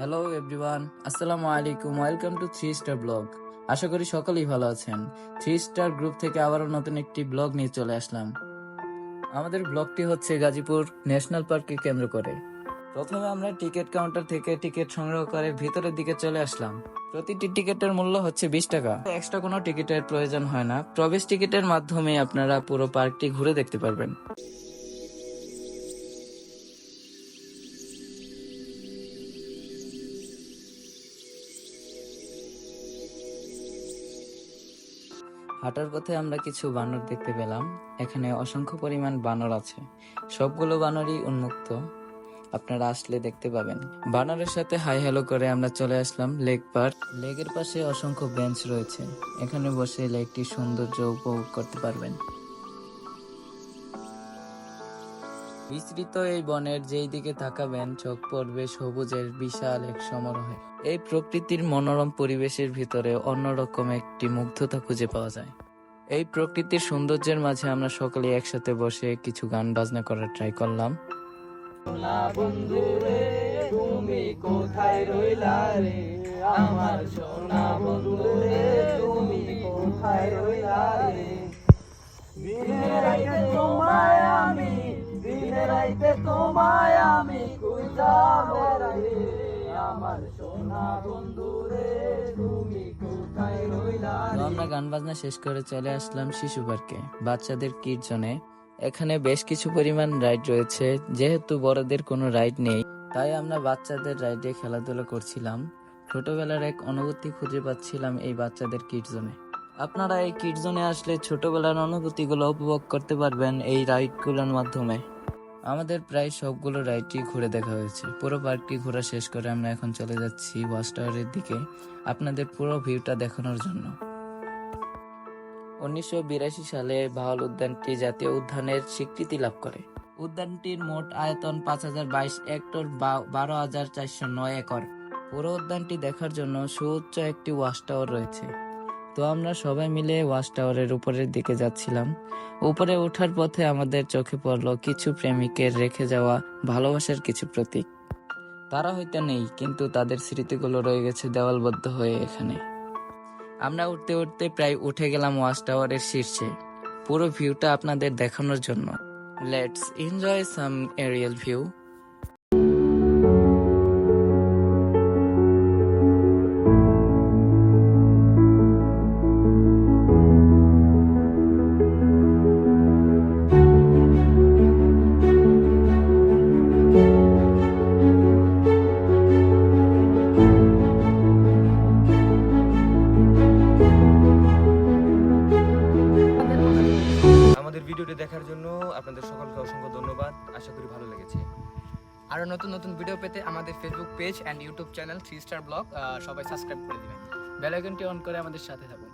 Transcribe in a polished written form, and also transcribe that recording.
Hello everyone, আসসালামু আলাইকুম। Welcome to 3 star blog. আশা করি সকলেই ভালো আছেন। 3 স্টার গ্রুপ থেকে আবারও নতুন একটি ব্লগ নিয়ে চলে আসলাম। আমাদের ব্লগটি হচ্ছে গাজীপুর ন্যাশনাল পার্ককে কেন্দ্র করে। প্রথমে আমরা টিকিট কাউন্টার থেকে টিকিট সংগ্রহ করে ভিতরের দিকে চলে আসলাম। প্রতিটি টিকিটের মূল্য হচ্ছে 20 টাকা। এক্সট্রা কোনো টিকিটের প্রয়োজন হয় না। প্রবেশ টিকিটের মাধ্যমে আপনারা পুরো পার্কটি ঘুরে দেখতে পারবেন। হাঁটার পথে আমরা কিছু বানর দেখতে পেলাম। এখানে অসংখ্য পরিমাণ বানর আছে। সবগুলো বানরই উন্মুক্ত, আপনারা আসলে দেখতে পাবেন। বানরের সাথে হাই হ্যালো করে আমরা চলে আসলাম লেক পার্ক। লেকের পাশে অসংখ্য বেঞ্চ রয়েছে, এখানে বসে লেকটির সৌন্দর্য উপভোগ করতে পারবেন। বিস্তৃত এই বনের যেই দিকে তাকাবেন চোখ পড়বে সবুজের বিশাল এক সমারোহে। এই প্রকৃতির মনোরম পরিবেশের ভিতরে অন্যরকম একটি মুগ্ধতা খুঁজে পাওয়া যায়। এই প্রকৃতির সৌন্দর্যের মাঝে আমরা সকলে একসাথে বসে কিছু গান বাজনা করার ট্রাই করলাম। সোনা বন্ধু রে তুমি কোথায় রইলা রে আমার সোনা বন্ধু রে তুমি কোথায় রইলা রে দিনে রাইতে তোমায় আমি খুঁজা বেড়াই রে আমার সোনা বন্ধু রে তুমি কোথায় রইলা তো রে। আমরা গান বাজনা শেষ করে চলে আসলাম শিশু পার্কে, বাচ্চাদের কিড জোনে। এখানে বেশ কিছু পরিমাণ রাইড রয়েছে। যেহেতু বড়দের কোনো রাইড নেই, তাই আমরা বাচ্চাদের রাইডে খেলাধুলা করছিলাম। ছোটবেলার এক অনুভূতি খুঁজে পাচ্ছিলাম এই বাচ্চাদের কিড জোনে। আপনারা এই কিড জোনে আসলে ছোটবেলার অনুভূতিগুলো উপভোগ করতে পারবেন এই রাইডগুলোর মাধ্যমে। আমাদের প্রায় সবগুলো রাইডই ঘুরে দেখা হয়েছে। পুরো পার্কটি ঘোরা শেষ করে আমরা এখন চলে যাচ্ছি ওয়াচ টাওয়ারের দিকে, আপনাদের পুরো ভিউটা দেখানোর জন্য। 1982 সালে বাহল উদ্যানটি জাতীয় উদ্যানের স্বীকৃতি লাভ করে। উদ্যানটির মোট আয়তন 5022 হেক্টর বা 12,409 একর। পুরো উদ্যানটি দেখার জন্য সুউচ্চ একটি ওয়াচ টাওয়ার রয়েছে। তো আমরা সবাই মিলে ওয়াচ টাওয়ারের উপরের দিকে যাচ্ছিলাম। উপরে ওঠার পথে আমাদের চোখে পড়লো কিছু প্রেমিকের রেখে যাওয়া ভালোবাসার কিছু প্রতীক। তারা হয়তো নেই, কিন্তু তাদের স্মৃতিগুলো রয়ে গেছে দেওয়ালবদ্ধ হয়ে এখানে। আমরা উঠতে উঠতে প্রায় উঠে গেলাম ওয়াচ টাওয়ারের শীর্ষে, পুরো ভিউটা আপনাদের দেখানোর জন্য। Let's enjoy some Arial view. আমাদের ভিডিওটি দেখার জন্য আপনাদের সকলকে অসংখ্য ধন্যবাদ। আশা করি ভালো লেগেছে। আরো নতুন নতুন ভিডিও পেতে আমাদের Facebook page and YouTube channel 3 star blog সবাই সাবস্ক্রাইব করে দিবেন। বেল আইকনটি অন করে আমাদের সাথে থাকুন।